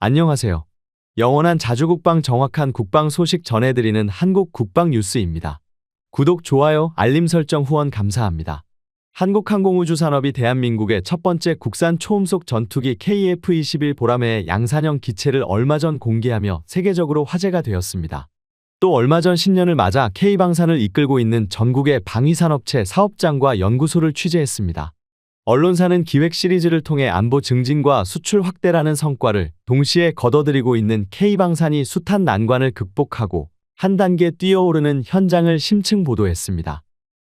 안녕하세요. 영원한 자주국방 정확한 국방 소식 전해드리는 한국 국방 뉴스입니다. 구독, 좋아요, 알림 설정 후원 감사합니다. 한국항공우주산업이 대한민국의 첫 번째 국산 초음속 전투기 KF-21 보라매의 양산형 기체를 얼마 전 공개하며 세계적으로 화제가 되었습니다. 또 얼마 전 신년을 맞아 K방산을 이끌고 있는 전국의 방위산업체 사업장과 연구소를 취재했습니다. 언론사는 기획 시리즈를 통해 안보 증진과 수출 확대라는 성과를 동시에 거둬들이고 있는 K방산이 숱한 난관을 극복하고 한 단계 뛰어오르는 현장을 심층 보도했습니다.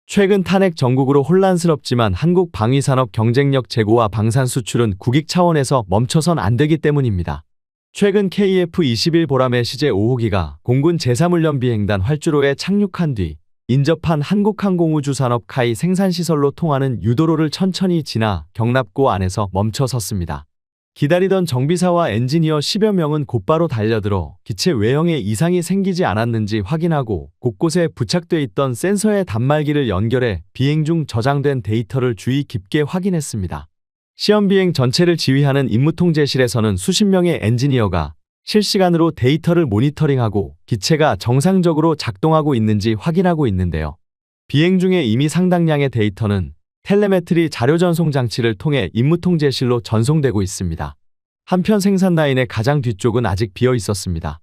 최근 탄핵 정국으로 혼란스럽지만 한국 방위산업 경쟁력 제고와 방산 수출은 국익 차원에서 멈춰선 안 되기 때문입니다. 최근 KF-21 보라매 시제 5호기가 공군 제3훈련비행단 활주로에 착륙한 뒤 인접한 한국항공우주산업 카이 생산시설로 통하는 유도로를 천천히 지나 경납고 안에서 멈춰 섰습니다. 기다리던 정비사와 엔지니어 10여 명은 곧바로 달려들어 기체 외형에 이상이 생기지 않았는지 확인하고 곳곳에 부착돼 있던 센서의 단말기를 연결해 비행 중 저장된 데이터를 주의 깊게 확인했습니다. 시험비행 전체를 지휘하는 임무통제실에서는 수십 명의 엔지니어가 실시간으로 데이터를 모니터링하고 기체가 정상적으로 작동하고 있는지 확인하고 있는데요. 비행 중에 이미 상당량의 데이터는 텔레메트리 자료 전송 장치를 통해 임무통제실로 전송되고 있습니다. 한편 생산 라인의 가장 뒤쪽은 아직 비어 있었습니다.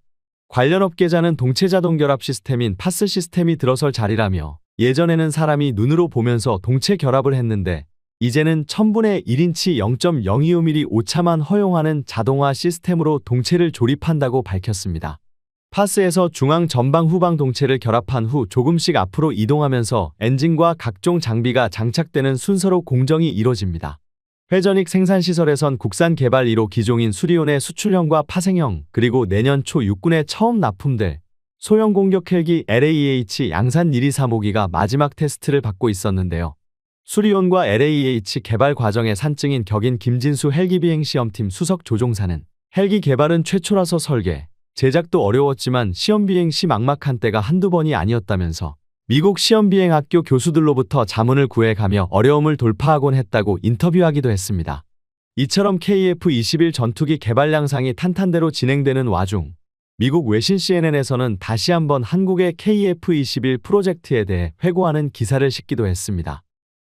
관련 업계자는 동체 자동 결합 시스템인 파스 시스템이 들어설 자리라며 예전에는 사람이 눈으로 보면서 동체 결합을 했는데 이제는 1000분의 1인치 0.025mm 오차만 허용하는 자동화 시스템으로 동체를 조립한다고 밝혔습니다. 파스에서 중앙 전방 후방 동체를 결합한 후 조금씩 앞으로 이동하면서 엔진과 각종 장비가 장착되는 순서로 공정이 이뤄집니다. 회전익 생산시설에선 국산 개발 1호 기종인 수리온의 수출형과 파생형 그리고 내년 초 육군에 처음 납품될 소형 공격 헬기 LAH 양산 1, 2, 3호기가 마지막 테스트를 받고 있었는데요. 수리온과 LAH 개발 과정의 산증인 격인 김진수 헬기비행시험팀 수석 조종사는 헬기 개발은 최초라서 설계, 제작도 어려웠지만 시험비행 시 막막한 때가 한두 번이 아니었다면서 미국 시험비행학교 교수들로부터 자문을 구해가며 어려움을 돌파하곤 했다고 인터뷰하기도 했습니다. 이처럼 KF-21 전투기 개발 양상이 탄탄대로 진행되는 와중 미국 외신 CNN에서는 다시 한번 한국의 KF-21 프로젝트에 대해 회고하는 기사를 싣기도 했습니다.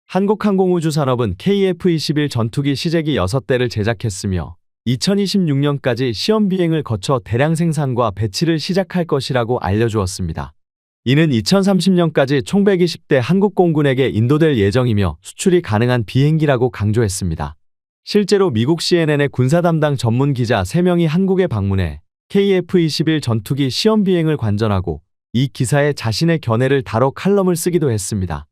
한국항공우주산업은 KF-21 전투기 시제기 6대를 제작했으며 2026년까지 시험비행을 거쳐 대량 생산과 배치를 시작할 것이라고 알려주었습니다. 이는 2030년까지 총 120대 한국공군에게 인도될 예정이며 수출이 가능한 비행기라고 강조했습니다. 실제로 미국 CNN의 군사 담당 전문 기자 3명이 한국에 방문해 KF-21 전투기 시험비행을 관전하고 이 기사에 자신의 견해를 다뤄 칼럼을 쓰기도 했습니다.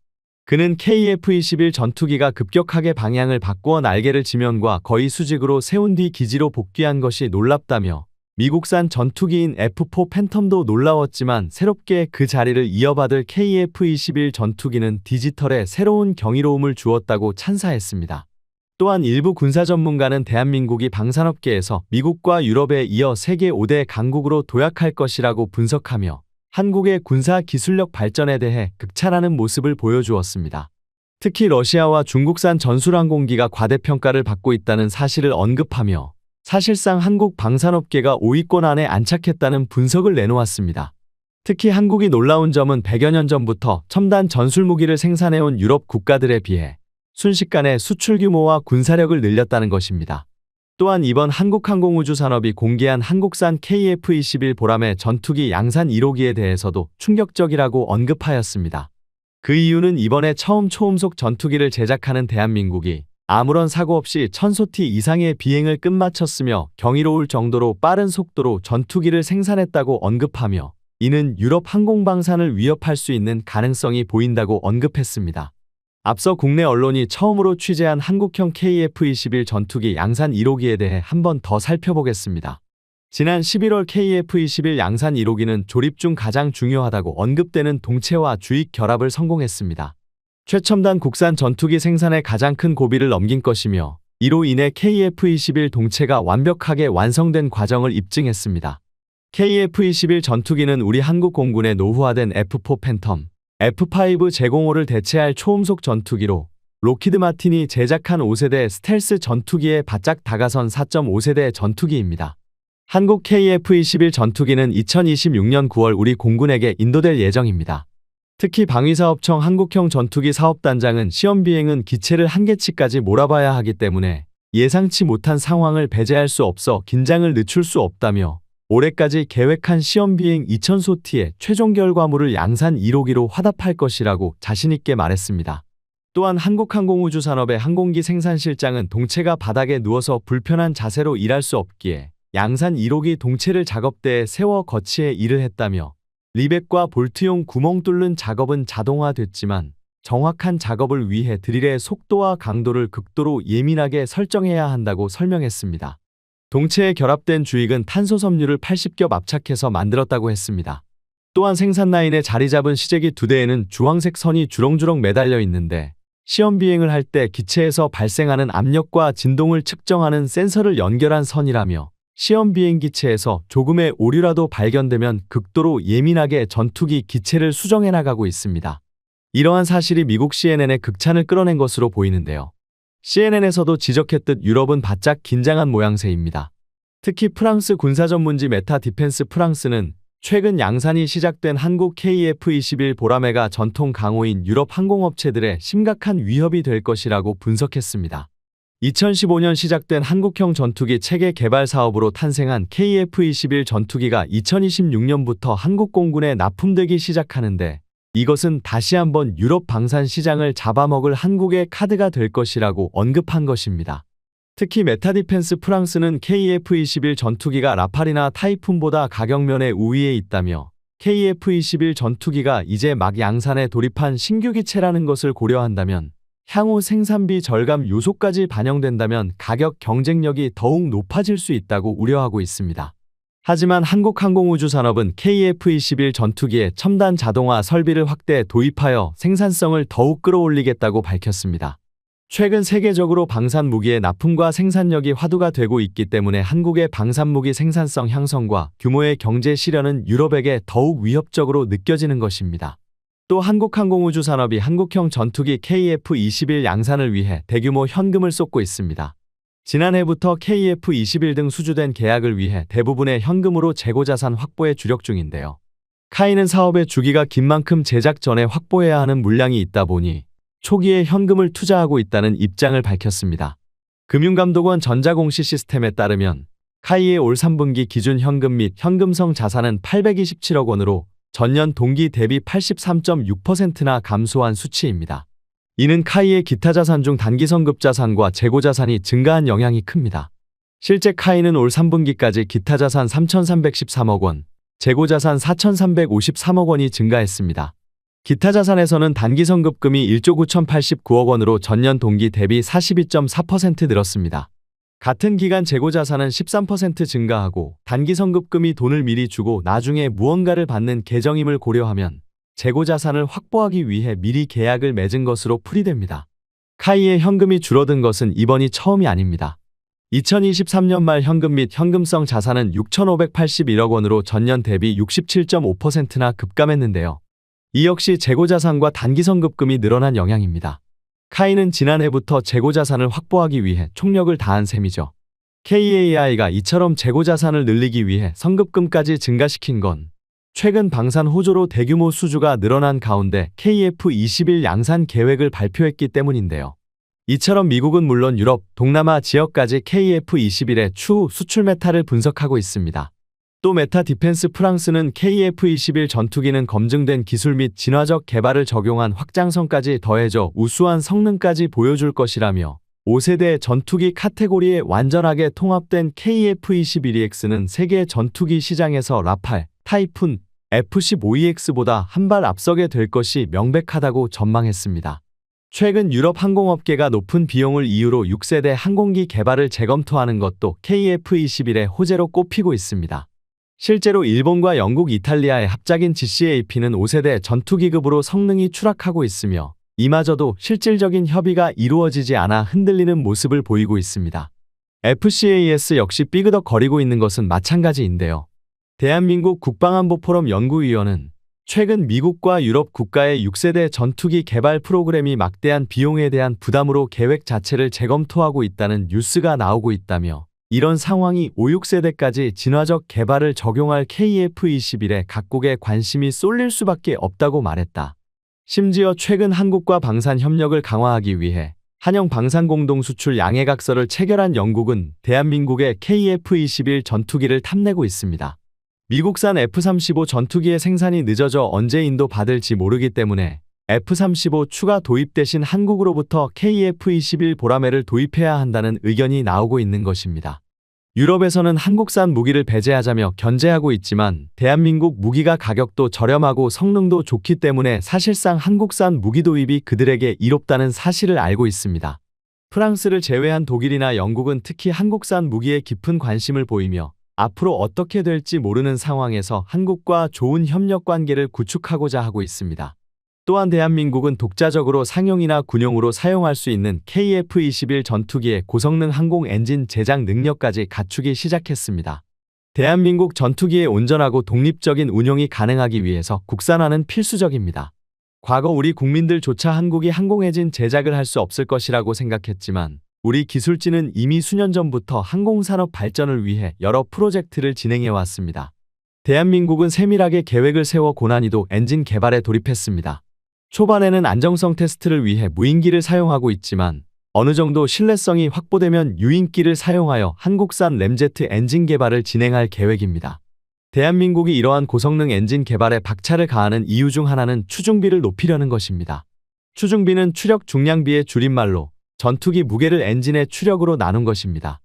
그는 KF-21 전투기가 급격하게 방향을 바꾸어 날개를 지면과 거의 수직으로 세운 뒤 기지로 복귀한 것이 놀랍다며 미국산 전투기인 F4 팬텀도 놀라웠지만 새롭게 그 자리를 이어받을 KF-21 전투기는 디지털에 새로운 경이로움을 주었다고 찬사했습니다. 또한 일부 군사 전문가는 대한민국이 방산업계에서 미국과 유럽에 이어 세계 5대 강국으로 도약할 것이라고 분석하며 한국의 군사 기술력 발전에 대해 극찬하는 모습을 보여주었습니다. 특히 러시아와 중국산 전술항공기가 과대평가를 받고 있다는 사실을 언급하며 사실상 한국 방산업계가 5위권 안에 안착했다는 분석을 내놓았습니다. 특히 한국이 놀라운 점은 100여 년 전부터 첨단 전술무기를 생산해온 유럽 국가들에 비해 순식간에 수출 규모와 군사력을 늘렸다는 것입니다. 또한 이번 한국항공우주산업이 공개한 한국산 KF-21 보라매 전투기 양산 1호기에 대해서도 충격적이라고 언급하였습니다. 그 이유는 이번에 처음 초음속 전투기를 제작하는 대한민국이 아무런 사고 없이 1000소티 이상의 비행을 끝마쳤으며 경이로울 정도로 빠른 속도로 전투기를 생산했다고 언급하며 이는 유럽 항공방산을 위협할 수 있는 가능성이 보인다고 언급했습니다. 앞서 국내 언론이 처음으로 취재한 한국형 KF-21 전투기 양산 1호기에 대해 한 번 더 살펴보겠습니다. 지난 11월 KF-21 양산 1호기는 조립 중 가장 중요하다고 언급되는 동체와 주익 결합을 성공했습니다. 최첨단 국산 전투기 생산에 가장 큰 고비를 넘긴 것이며 이로 인해 KF-21 동체가 완벽하게 완성된 과정을 입증했습니다. KF-21 전투기는 우리 한국 공군의 노후화된 F4 팬텀, F5 제공호를 대체할 초음속 전투기로 로키드 마틴이 제작한 5세대 스텔스 전투기에 바짝 다가선 4.5세대 전투기입니다. 한국 KF-21 전투기는 2026년 9월 우리 공군에게 인도될 예정입니다. 특히 방위사업청 한국형 전투기 사업단장은 시험 비행은 기체를 한계치까지 몰아봐야 하기 때문에 예상치 못한 상황을 배제할 수 없어 긴장을 늦출 수 없다며 올해까지 계획한 시험 비행 2000소티의 최종 결과물을 양산 1호기로 화답할 것이라고 자신있게 말했습니다. 또한 한국항공우주산업의 항공기 생산실장은 동체가 바닥에 누워서 불편한 자세로 일할 수 없기에 양산 1호기 동체를 작업대에 세워 거치해 일을 했다며 리벳과 볼트용 구멍 뚫는 작업은 자동화됐지만 정확한 작업을 위해 드릴의 속도와 강도를 극도로 예민하게 설정해야 한다고 설명했습니다. 동체에 결합된 주익은 탄소 섬유를 80겹 압착해서 만들었다고 했습니다. 또한 생산 라인에 자리 잡은 시제기 2대에는 주황색 선이 주렁주렁 매달려 있는데 시험 비행을 할 때 기체에서 발생하는 압력과 진동을 측정하는 센서를 연결한 선이라며 시험 비행 기체에서 조금의 오류라도 발견되면 극도로 예민하게 전투기 기체를 수정해 나가고 있습니다. 이러한 사실이 미국 CNN의 극찬을 끌어낸 것으로 보이는데요. CNN에서도 지적했듯 유럽은 바짝 긴장한 모양새입니다. 특히 프랑스 군사전문지 메타 디펜스 프랑스는 최근 양산이 시작된 한국 KF-21 보라매가 전통 강호인 유럽 항공업체들의 심각한 위협이 될 것이라고 분석했습니다. 2015년 시작된 한국형 전투기 체계 개발 사업으로 탄생한 KF-21 전투기가 2026년부터 한국 공군에 납품되기 시작하는데 이것은 다시 한번 유럽 방산 시장을 잡아먹을 한국의 카드가 될 것이라고 언급한 것입니다. 특히 메타디펜스 프랑스는 KF-21 전투기가 라팔이나 타이푼보다 가격면에 우위에 있다며 KF-21 전투기가 이제 막 양산에 돌입한 신규 기체라는 것을 고려한다면 향후 생산비 절감 요소까지 반영된다면 가격 경쟁력이 더욱 높아질 수 있다고 우려하고 있습니다. 하지만 한국항공우주산업은 KF-21 전투기에 첨단 자동화 설비를 확대 도입하여 생산성을 더욱 끌어올리겠다고 밝혔습니다. 최근 세계적으로 방산무기의 납품과 생산력이 화두가 되고 있기 때문에 한국의 방산무기 생산성 향상과 규모의 경제 실현은 유럽에게 더욱 위협적으로 느껴지는 것입니다. 또 한국항공우주산업이 한국형 전투기 KF-21 양산을 위해 대규모 현금을 쏟고 있습니다. 지난해부터 KF-21 등 수주된 계약을 위해 대부분의 현금으로 재고자산 확보에 주력 중인데요. 카이는 사업의 주기가 긴 만큼 제작 전에 확보해야 하는 물량이 있다 보니 초기에 현금을 투자하고 있다는 입장을 밝혔습니다. 금융감독원 전자공시 시스템에 따르면 카이의 올 3분기 기준 현금 및 현금성 자산은 827억 원으로 전년 동기 대비 83.6%나 감소한 수치입니다. 이는 카이의 기타 자산 중 단기성급 자산과 재고 자산이 증가한 영향이 큽니다. 실제 카이는 올 3분기까지 기타 자산 3,313억 원, 재고 자산 4,353억 원이 증가했습니다. 기타 자산에서는 단기성급금이 1조 9,089억 원으로 전년 동기 대비 42.4% 늘었습니다. 같은 기간 재고 자산은 13% 증가하고 단기성급금이 돈을 미리 주고 나중에 무언가를 받는 계정임을 고려하면 재고 자산을 확보하기 위해 미리 계약을 맺은 것으로 풀이됩니다. 카이의 현금이 줄어든 것은 이번이 처음이 아닙니다. 2023년 말 현금 및 현금성 자산은 6,581억 원으로 전년 대비 67.5%나 급감했는데요. 이 역시 재고 자산과 단기성급금이 늘어난 영향입니다. 카이는 지난해부터 재고 자산을 확보하기 위해 총력을 다한 셈이죠. KAI가 이처럼 재고 자산을 늘리기 위해 성급금까지 증가시킨 건 최근 방산 호조로 대규모 수주가 늘어난 가운데 KF-21 양산 계획을 발표했기 때문인데요. 이처럼 미국은 물론 유럽, 동남아 지역까지 KF-21의 추후 수출 메타를 분석하고 있습니다. 또 메타 디펜스 프랑스는 KF-21 전투기는 검증된 기술 및 진화적 개발을 적용한 확장성까지 더해져 우수한 성능까지 보여줄 것이라며 5세대 전투기 카테고리에 완전하게 통합된 KF-21EX는 세계 전투기 시장에서 라팔, 타이푼, F-15EX보다 한 발 앞서게 될 것이 명백하다고 전망했습니다. 최근 유럽 항공업계가 높은 비용을 이유로 6세대 항공기 개발을 재검토하는 것도 KF-21의 호재로 꼽히고 있습니다. 실제로 일본과 영국, 이탈리아의 합작인 GCAP는 5세대 전투기급으로 성능이 추락하고 있으며 이마저도 실질적인 협의가 이루어지지 않아 흔들리는 모습을 보이고 있습니다. FCAS 역시 삐그덕거리고 있는 것은 마찬가지인데요. 대한민국 국방안보포럼 연구위원은 최근 미국과 유럽 국가의 6세대 전투기 개발 프로그램이 막대한 비용에 대한 부담으로 계획 자체를 재검토하고 있다는 뉴스가 나오고 있다며 이런 상황이 5, 6세대까지 진화적 개발을 적용할 KF-21에 각국의 관심이 쏠릴 수밖에 없다고 말했다. 심지어 최근 한국과 방산 협력을 강화하기 위해 한영 방산 공동 수출 양해각서를 체결한 영국은 대한민국의 KF-21 전투기를 탐내고 있습니다. 미국산 F-35 전투기의 생산이 늦어져 언제 인도 받을지 모르기 때문에 F-35 추가 도입 대신 한국으로부터 KF-21 보라매를 도입해야 한다는 의견이 나오고 있는 것입니다. 유럽에서는 한국산 무기를 배제하자며 견제하고 있지만 대한민국 무기가 가격도 저렴하고 성능도 좋기 때문에 사실상 한국산 무기 도입이 그들에게 이롭다는 사실을 알고 있습니다. 프랑스를 제외한 독일이나 영국은 특히 한국산 무기에 깊은 관심을 보이며 앞으로 어떻게 될지 모르는 상황에서 한국과 좋은 협력 관계를 구축하고자 하고 있습니다. 또한 대한민국은 독자적으로 상용이나 군용으로 사용할 수 있는 KF-21 전투기의 고성능 항공 엔진 제작 능력까지 갖추기 시작했습니다. 대한민국 전투기의 온전하고 독립적인 운용이 가능하기 위해서 국산화는 필수적입니다. 과거 우리 국민들조차 한국이 항공 엔진 제작을 할 수 없을 것이라고 생각했지만 우리 기술진은 이미 수년 전부터 항공산업 발전을 위해 여러 프로젝트를 진행해 왔습니다. 대한민국은 세밀하게 계획을 세워 고난이도 엔진 개발에 돌입했습니다. 초반에는 안정성 테스트를 위해 무인기를 사용하고 있지만 어느 정도 신뢰성이 확보되면 유인기를 사용하여 한국산 램제트 엔진 개발을 진행할 계획입니다. 대한민국이 이러한 고성능 엔진 개발에 박차를 가하는 이유 중 하나는 추중비를 높이려는 것입니다. 추중비는 추력 중량비의 줄임말로 전투기 무게를 엔진의 추력으로 나눈 것입니다.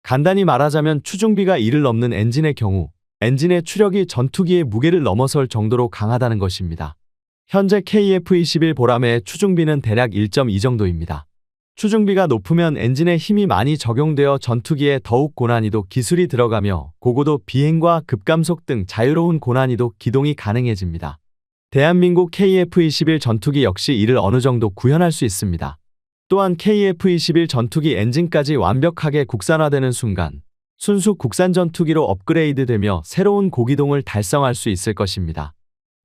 간단히 말하자면 추중비가 2를 넘는 엔진의 경우 엔진의 추력이 전투기의 무게를 넘어설 정도로 강하다는 것입니다. 현재 KF-21 보라매의 추중비는 대략 1.2 정도입니다. 추중비가 높으면 엔진에 힘이 많이 적용되어 전투기에 더욱 고난이도 기술이 들어가며 고고도 비행과 급감속 등 자유로운 고난이도 기동이 가능해집니다. 대한민국 KF-21 전투기 역시 이를 어느 정도 구현할 수 있습니다. 또한 KF-21 전투기 엔진까지 완벽하게 국산화되는 순간 순수 국산 전투기로 업그레이드되며 새로운 고기동을 달성할 수 있을 것입니다.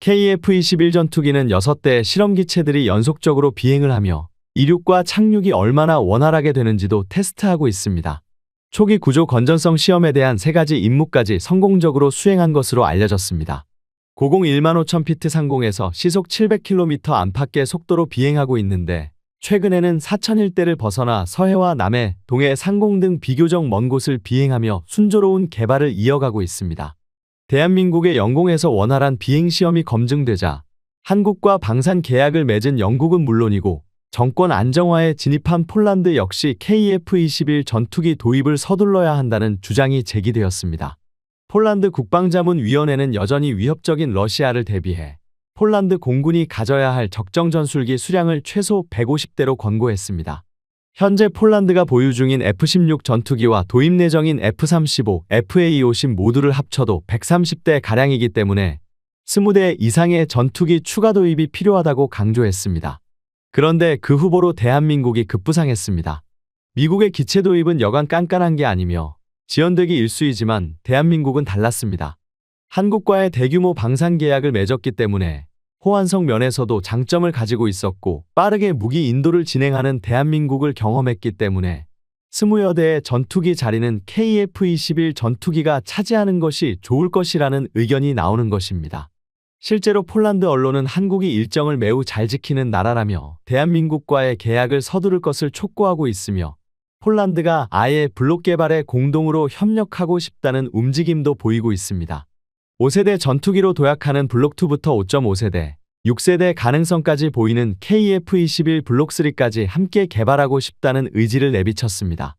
KF-21 전투기는 6대의 실험기체들이 연속적으로 비행을 하며 이륙과 착륙이 얼마나 원활하게 되는지도 테스트하고 있습니다. 초기 구조 건전성 시험에 대한 3가지 임무까지 성공적으로 수행한 것으로 알려졌습니다. 고공 15,000피트 상공에서 시속 700km 안팎의 속도로 비행하고 있는데 최근에는 4001대를 벗어나 서해와 남해, 동해 상공 등 비교적 먼 곳을 비행하며 순조로운 개발을 이어가고 있습니다. 대한민국의 영공에서 원활한 비행시험이 검증되자 한국과 방산 계약을 맺은 영국은 물론이고 정권 안정화에 진입한 폴란드 역시 KF-21 전투기 도입을 서둘러야 한다는 주장이 제기되었습니다. 폴란드 국방자문위원회는 여전히 위협적인 러시아를 대비해 폴란드 공군이 가져야 할 적정 전술기 수량을 최소 150대로 권고했습니다. 현재 폴란드가 보유 중인 F-16 전투기와 도입 예정인 F-35, FA-50 모두를 합쳐도 130대 가량이기 때문에 20대 이상의 전투기 추가 도입이 필요하다고 강조했습니다. 그런데 그 후보로 대한민국이 급부상했습니다. 미국의 기체 도입은 여간 깐깐한 게 아니며 지연되기 일쑤이지만 대한민국은 달랐습니다. 한국과의 대규모 방산 계약을 맺었기 때문에 호환성 면에서도 장점을 가지고 있었고 빠르게 무기 인도를 진행하는 대한민국을 경험했기 때문에 20여 대의 전투기 자리는 KF-21 전투기가 차지하는 것이 좋을 것이라는 의견이 나오는 것입니다. 실제로 폴란드 언론은 한국이 일정을 매우 잘 지키는 나라라며 대한민국과의 계약을 서두를 것을 촉구하고 있으며 폴란드가 아예 블록 개발에 공동으로 협력하고 싶다는 움직임도 보이고 있습니다. 5세대 전투기로 도약하는 블록2부터 5.5세대, 6세대 가능성까지 보이는 KF-21 블록3까지 함께 개발하고 싶다는 의지를 내비쳤습니다.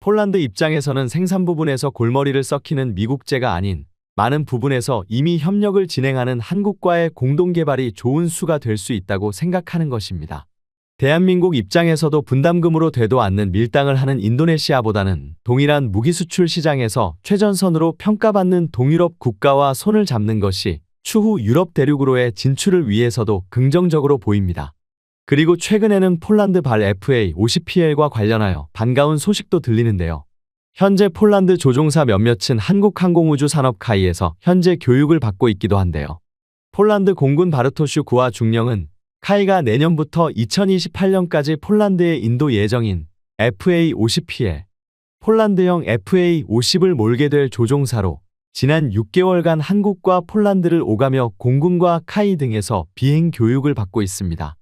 폴란드 입장에서는 생산 부분에서 골머리를 썩히는 미국제가 아닌 많은 부분에서 이미 협력을 진행하는 한국과의 공동개발이 좋은 수가 될 수 있다고 생각하는 것입니다. 대한민국 입장에서도 분담금으로 되도 않는 밀당을 하는 인도네시아보다는 동일한 무기 수출 시장에서 최전선으로 평가받는 동유럽 국가와 손을 잡는 것이 추후 유럽 대륙으로의 진출을 위해서도 긍정적으로 보입니다. 그리고 최근에는 폴란드 발 FA-50PL과 관련하여 반가운 소식도 들리는데요. 현재 폴란드 조종사 몇몇은 한국항공우주산업카이에서 현재 교육을 받고 있기도 한데요. 폴란드 공군 바르토슈 구하 중령은 카이가 내년부터 2028년까지 폴란드에 인도 예정인 FA-50PL, 폴란드형 FA-50을 몰게 될 조종사로 지난 6개월간 한국과 폴란드를 오가며 공군과 카이 등에서 비행 교육을 받고 있습니다.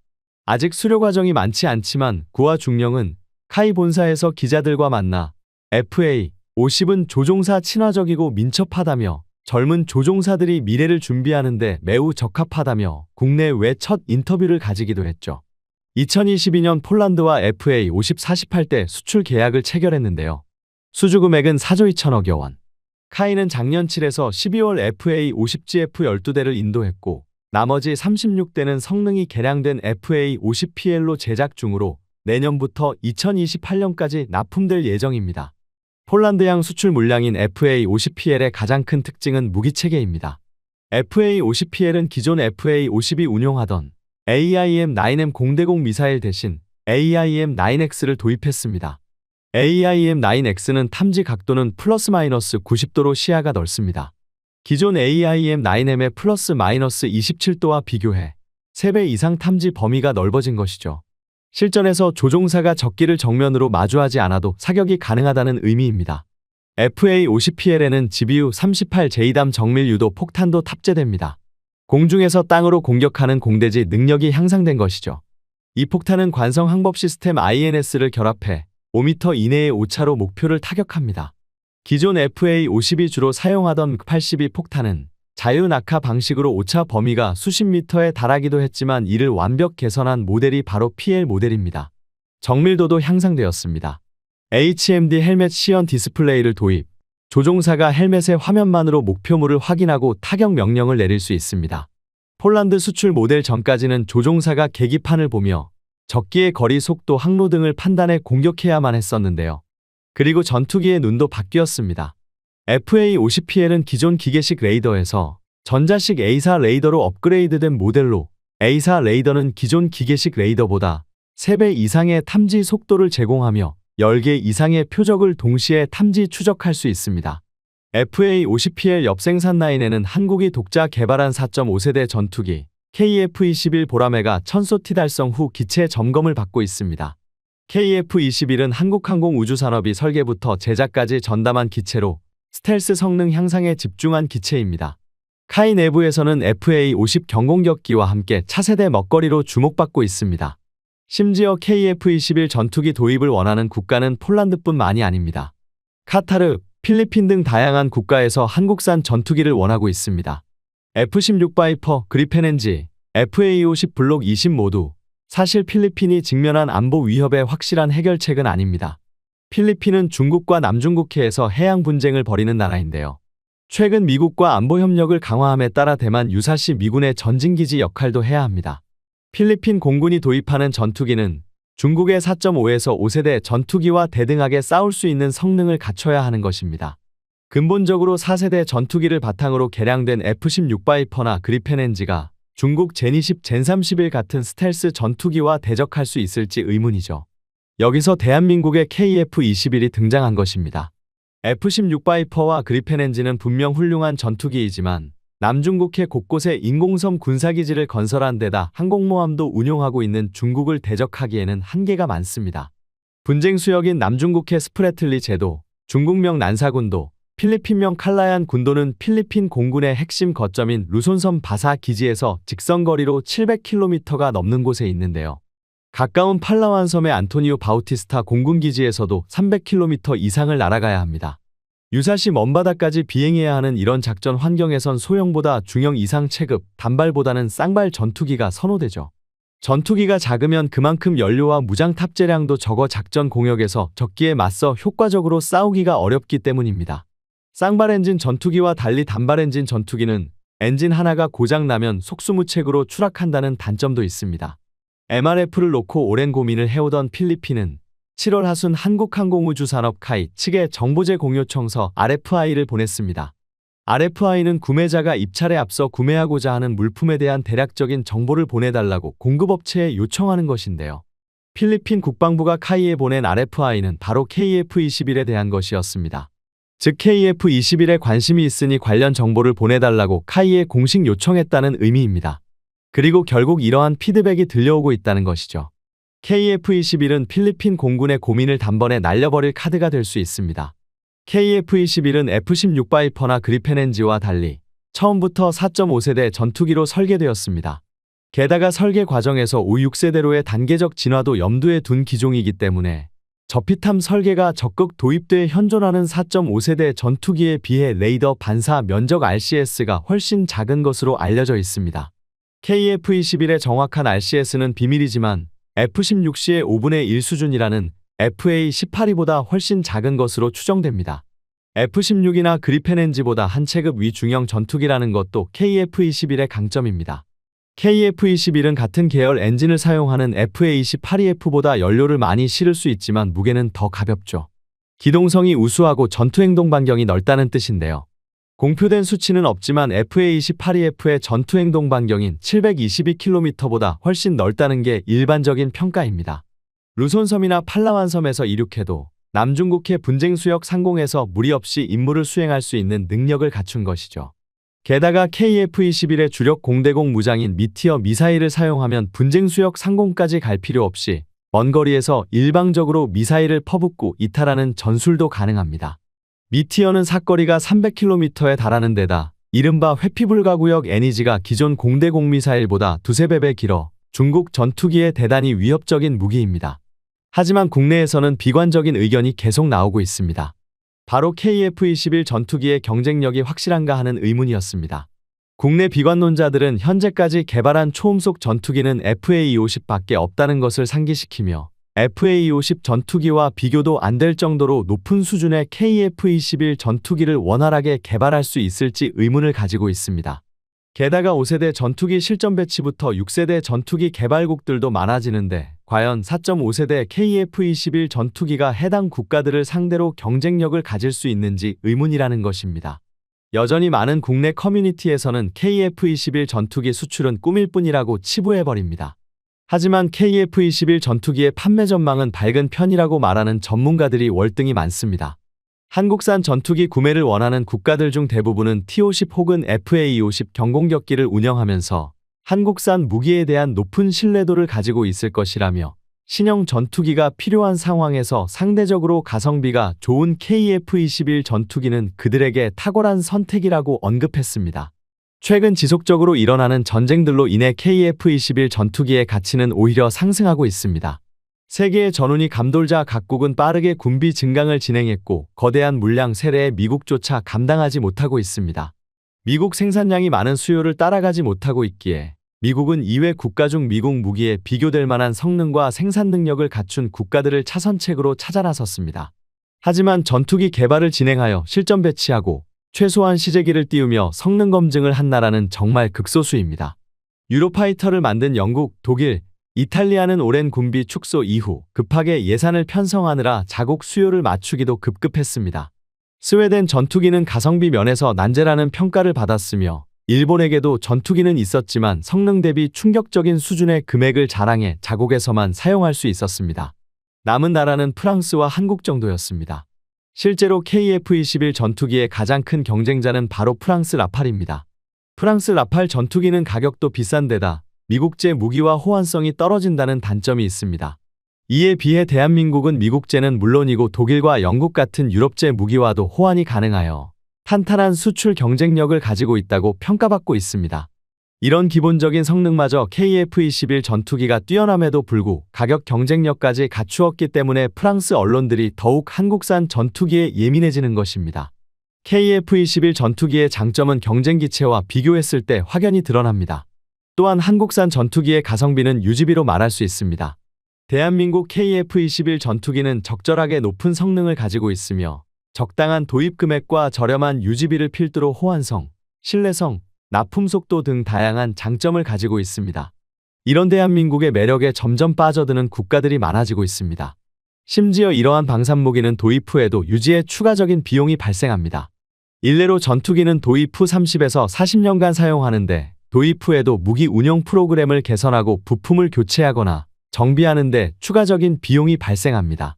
아직 수료 과정이 많지 않지만 구와 중령은 카이 본사에서 기자들과 만나 FA-50은 조종사 친화적이고 민첩하다며 젊은 조종사들이 미래를 준비하는데 매우 적합하다며 국내외 첫 인터뷰를 가지기도 했죠. 2022년 폴란드와 FA-50 48대 수출 계약을 체결했는데요. 수주 금액은 4조 2천억여 원. 카이는 작년 7에서 12월 FA-50GF 12대를 인도했고 나머지 36대는 성능이 개량된 FA-50PL로 제작 중으로 내년부터 2028년까지 납품될 예정입니다. 폴란드양 수출 물량인 FA-50PL의 가장 큰 특징은 무기체계입니다. FA-50PL은 기존 FA-50이 운용하던 AIM-9M 공대공 미사일 대신 AIM-9X를 도입했습니다. AIM-9X는 탐지 각도는 플러스 마이너스 90도로 시야가 넓습니다. 기존 AIM-9M의 플러스 마이너스 27도와 비교해 3배 이상 탐지 범위가 넓어진 것이죠. 실전에서 조종사가 적기를 정면으로 마주하지 않아도 사격이 가능하다는 의미입니다. FA-50PL에는 GBU 38J담 정밀 유도 폭탄도 탑재됩니다. 공중에서 땅으로 공격하는 공대지 능력이 향상된 것이죠. 이 폭탄은 관성 항법 시스템 INS를 결합해 5m 이내의 오차로 목표를 타격합니다. 기존 FA-50이 주로 사용하던 82 폭탄은 자유낙하 방식으로 오차 범위가 수십 미터에 달하기도 했지만 이를 완벽 개선한 모델이 바로 PL 모델입니다. 정밀도도 향상되었습니다. HMD 헬멧 시연 디스플레이를 도입, 조종사가 헬멧의 화면만으로 목표물을 확인하고 타격 명령을 내릴 수 있습니다. 폴란드 수출 모델 전까지는 조종사가 계기판을 보며 적기의 거리, 속도, 항로 등을 판단해 공격해야만 했었는데요. 그리고 전투기의 눈도 바뀌었습니다. FA-50PL은 기존 기계식 레이더에서 전자식 A사 레이더로 업그레이드된 모델로 A사 레이더는 기존 기계식 레이더보다 3배 이상의 탐지 속도를 제공하며 10개 이상의 표적을 동시에 탐지 추적할 수 있습니다. FA-50PL 옆생산9에는 한국이 독자 개발한 4.5세대 전투기 KF-21 보라매가 천소티 달성 후 기체 점검을 받고 있습니다. KF-21은 한국항공우주산업이 설계부터 제작까지 전담한 기체로 스텔스 성능 향상에 집중한 기체입니다. 카이 내부에서는 FA-50 경공격기와 함께 차세대 먹거리로 주목받고 있습니다. 심지어 KF-21 전투기 도입을 원하는 국가는 폴란드뿐만이 아닙니다. 카타르, 필리핀 등 다양한 국가에서 한국산 전투기를 원하고 있습니다. F-16 바이퍼, 그리펜 NG, FA-50 블록 20 모두 사실 필리핀이 직면한 안보 위협의 확실한 해결책은 아닙니다. 필리핀은 중국과 남중국해에서 해양 분쟁을 벌이는 나라인데요. 최근 미국과 안보 협력을 강화함에 따라 대만 유사시 미군의 전진기지 역할도 해야 합니다. 필리핀 공군이 도입하는 전투기는 중국의 4.5에서 5세대 전투기와 대등하게 싸울 수 있는 성능을 갖춰야 하는 것입니다. 근본적으로 4세대 전투기를 바탕으로 개량된 F-16 바이퍼나 그리펜 NG가 중국 젠20, 젠31 같은 스텔스 전투기와 대적할 수 있을지 의문이죠. 여기서 대한민국의 KF-21이 등장한 것입니다. F-16 바이퍼와 그리펜 NG는 분명 훌륭한 전투기이지만 남중국해 곳곳에 인공섬 군사기지를 건설한 데다 항공모함도 운용하고 있는 중국을 대적하기에는 한계가 많습니다. 분쟁 수역인 남중국해 스프래틀리 제도, 중국명 난사군도, 필리핀명 칼라얀 군도는 필리핀 공군의 핵심 거점인 루손섬 바사 기지에서 직선거리로 700km가 넘는 곳에 있는데요. 가까운 팔라완 섬의 안토니오 바우티스타 공군기지에서도 300km 이상을 날아가야 합니다. 유사시 먼바다까지 비행해야 하는 이런 작전 환경에선 소형보다 중형 이상 체급, 단발보다는 쌍발 전투기가 선호되죠. 전투기가 작으면 그만큼 연료와 무장 탑재량도 적어 작전 공역에서 적기에 맞서 효과적으로 싸우기가 어렵기 때문입니다. 쌍발 엔진 전투기와 달리 단발 엔진 전투기는 엔진 하나가 고장나면 속수무책으로 추락한다는 단점도 있습니다. MRF를 놓고 오랜 고민을 해오던 필리핀은 7월 하순 한국항공우주산업 카이 측에 정보제 공요 청서 RFI를 보냈습니다. RFI는 구매자가 입찰에 앞서 구매하고자 하는 물품에 대한 대략적인 정보를 보내달라고 공급업체에 요청하는 것인데요. 필리핀 국방부가 카이에 보낸 RFI는 바로 KF-21에 대한 것이었습니다. 즉 KF-21에 관심이 있으니 관련 정보를 보내달라고 카이에 공식 요청했다는 의미입니다. 그리고 결국 이러한 피드백이 들려오고 있다는 것이죠. KF-21은 필리핀 공군의 고민을 단번에 날려버릴 카드가 될 수 있습니다. KF-21은 F-16 바이퍼나 그리펜 NG와 달리 처음부터 4.5세대 전투기로 설계되었습니다. 게다가 설계 과정에서 5, 6세대로의 단계적 진화도 염두에 둔 기종이기 때문에 저피탐 설계가 적극 도입돼 현존하는 4.5세대 전투기에 비해 레이더 반사 면적 RCS가 훨씬 작은 것으로 알려져 있습니다. KF-21의 정확한 RCS는 비밀이지만 F-16C의 5분의 1 수준이라는 FA-18E보다 훨씬 작은 것으로 추정됩니다. F-16이나 그리펜 NG보다 한 체급 위 중형 전투기라는 것도 KF-21의 강점입니다. KF-21은 같은 계열 엔진을 사용하는 FA-18EF보다 연료를 많이 실을 수 있지만 무게는 더 가볍죠. 기동성이 우수하고 전투행동 반경이 넓다는 뜻인데요. 공표된 수치는 없지만 FA-18EF의 전투행동 반경인 722km보다 훨씬 넓다는 게 일반적인 평가입니다. 루손섬이나 팔라완섬에서 이륙해도 남중국해 분쟁수역 상공에서 무리 없이 임무를 수행할 수 있는 능력을 갖춘 것이죠. 게다가 KF-21의 주력 공대공 무장인 미티어 미사일을 사용하면 분쟁수역 상공까지 갈 필요 없이 먼 거리에서 일방적으로 미사일을 퍼붓고 이탈하는 전술도 가능합니다. 미티어는 사거리가 300km에 달하는 데다 이른바 회피불가구역 NEG가 기존 공대공 미사일보다 두세 배 길어 중국 전투기에 대단히 위협적인 무기입니다. 하지만 국내에서는 비관적인 의견이 계속 나오고 있습니다. 바로 KF-21 전투기의 경쟁력이 확실한가 하는 의문이었습니다. 국내 비관론자들은 현재까지 개발한 초음속 전투기는 FA-50밖에 없다는 것을 상기시키며 FA-50 전투기와 비교도 안 될 정도로 높은 수준의 KF-21 전투기를 원활하게 개발할 수 있을지 의문을 가지고 있습니다. 게다가 5세대 전투기 실전 배치부터 6세대 전투기 개발국들도 많아지는데 과연 4.5세대 KF-21 전투기가 해당 국가들을 상대로 경쟁력을 가질 수 있는지 의문이라는 것입니다. 여전히 많은 국내 커뮤니티에서는 KF-21 전투기 수출은 꿈일 뿐이라고 치부해버립니다. 하지만 KF-21 전투기의 판매 전망은 밝은 편이라고 말하는 전문가들이 월등히 많습니다. 한국산 전투기 구매를 원하는 국가들 중 대부분은 T-50 혹은 FA-50 경공격기를 운영하면서 한국산 무기에 대한 높은 신뢰도를 가지고 있을 것이라며 신형 전투기가 필요한 상황에서 상대적으로 가성비가 좋은 KF-21 전투기는 그들에게 탁월한 선택이라고 언급했습니다. 최근 지속적으로 일어나는 전쟁들로 인해 KF-21 전투기의 가치는 오히려 상승하고 있습니다. 세계의 전운이 감돌자 각국은 빠르게 군비 증강을 진행했고 거대한 물량 세례에 미국조차 감당하지 못하고 있습니다. 미국 생산량이 많은 수요를 따라가지 못하고 있기에 미국은 이외 국가 중 미국 무기에 비교될 만한 성능과 생산 능력을 갖춘 국가들을 차선책으로 찾아 나섰습니다. 하지만 전투기 개발을 진행하여 실전 배치하고 최소한 시제기를 띄우며 성능 검증을 한 나라는 정말 극소수입니다. 유로파이터를 만든 영국, 독일, 이탈리아는 오랜 군비 축소 이후 급하게 예산을 편성하느라 자국 수요를 맞추기도 급급했습니다. 스웨덴 전투기는 가성비 면에서 난제라는 평가를 받았으며 일본에게도 전투기는 있었지만 성능 대비 충격적인 수준의 금액을 자랑해 자국에서만 사용할 수 있었습니다. 남은 나라는 프랑스와 한국 정도였습니다. 실제로 KF-21 전투기의 가장 큰 경쟁자는 바로 프랑스 라팔입니다. 프랑스 라팔 전투기는 가격도 비싼 데다 미국제 무기와 호환성이 떨어진다는 단점이 있습니다. 이에 비해 대한민국은 미국제는 물론이고 독일과 영국 같은 유럽제 무기와도 호환이 가능하여 탄탄한 수출 경쟁력을 가지고 있다고 평가받고 있습니다. 이런 기본적인 성능마저 KF-21 전투기가 뛰어남에도 불구 가격 경쟁력까지 갖추었기 때문에 프랑스 언론들이 더욱 한국산 전투기에 예민해지는 것입니다. KF-21 전투기의 장점은 경쟁기체와 비교했을 때 확연히 드러납니다. 또한 한국산 전투기의 가성비는 유지비로 말할 수 있습니다. 대한민국 KF-21 전투기는 적절하게 높은 성능을 가지고 있으며 적당한 도입 금액과 저렴한 유지비를 필두로 호환성, 신뢰성, 납품 속도 등 다양한 장점을 가지고 있습니다. 이런 대한민국의 매력에 점점 빠져드는 국가들이 많아지고 있습니다. 심지어 이러한 방산무기는 도입 후에도 유지에 추가적인 비용이 발생합니다. 일례로 전투기는 도입 후 30에서 40년간 사용하는데 도입 후에도 무기 운용 프로그램을 개선하고 부품을 교체하거나 정비하는 데 추가적인 비용이 발생합니다.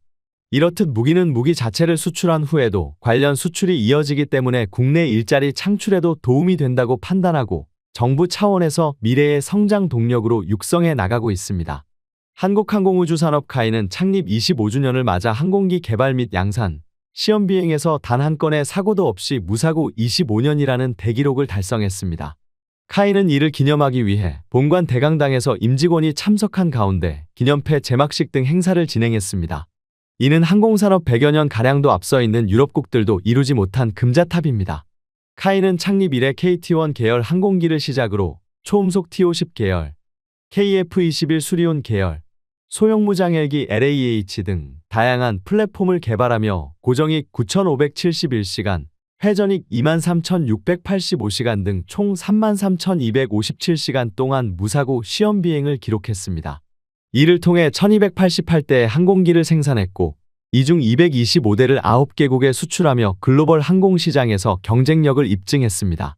이렇듯 무기는 무기 자체를 수출한 후에도 관련 수출이 이어지기 때문에 국내 일자리 창출에도 도움이 된다고 판단하고 정부 차원에서 미래의 성장 동력으로 육성해 나가고 있습니다. 한국항공우주산업 카이는 창립 25주년을 맞아 항공기 개발 및 양산, 시험 비행에서 단 한 건의 사고도 없이 무사고 25년이라는 대기록을 달성했습니다. 카이는 이를 기념하기 위해 본관 대강당에서 임직원이 참석한 가운데 기념패 제막식 등 행사를 진행했습니다. 이는 항공산업 100여 년 가량도 앞서 있는 유럽국들도 이루지 못한 금자탑입니다. 카이는 창립 이래 KT-1 계열 항공기를 시작으로 초음속 TO-10 계열, KF-21 수리온 계열, 소형 무장 헬기 LAH 등 다양한 플랫폼을 개발하며 고정익 9,571시간, 회전익 23,685시간 등 총 33,257시간 동안 무사고 시험 비행을 기록했습니다. 이를 통해 1,288대의 항공기를 생산했고 이 중 225대를 9개국에 수출하며 글로벌 항공시장에서 경쟁력을 입증했습니다.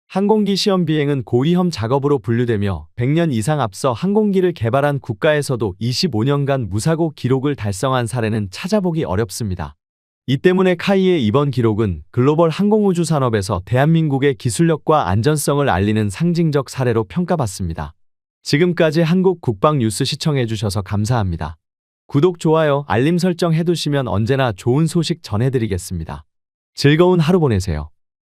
항공기 시험 비행은 고위험 작업으로 분류되며 100년 이상 앞서 항공기를 개발한 국가에서도 25년간 무사고 기록을 달성한 사례는 찾아보기 어렵습니다. 이 때문에 카이의 이번 기록은 글로벌 항공우주 산업에서 대한민국의 기술력과 안전성을 알리는 상징적 사례로 평가받습니다. 지금까지 한국 국방 뉴스 시청해주셔서 감사합니다. 구독, 좋아요, 알림 설정 해두시면 언제나 좋은 소식 전해드리겠습니다. 즐거운 하루 보내세요.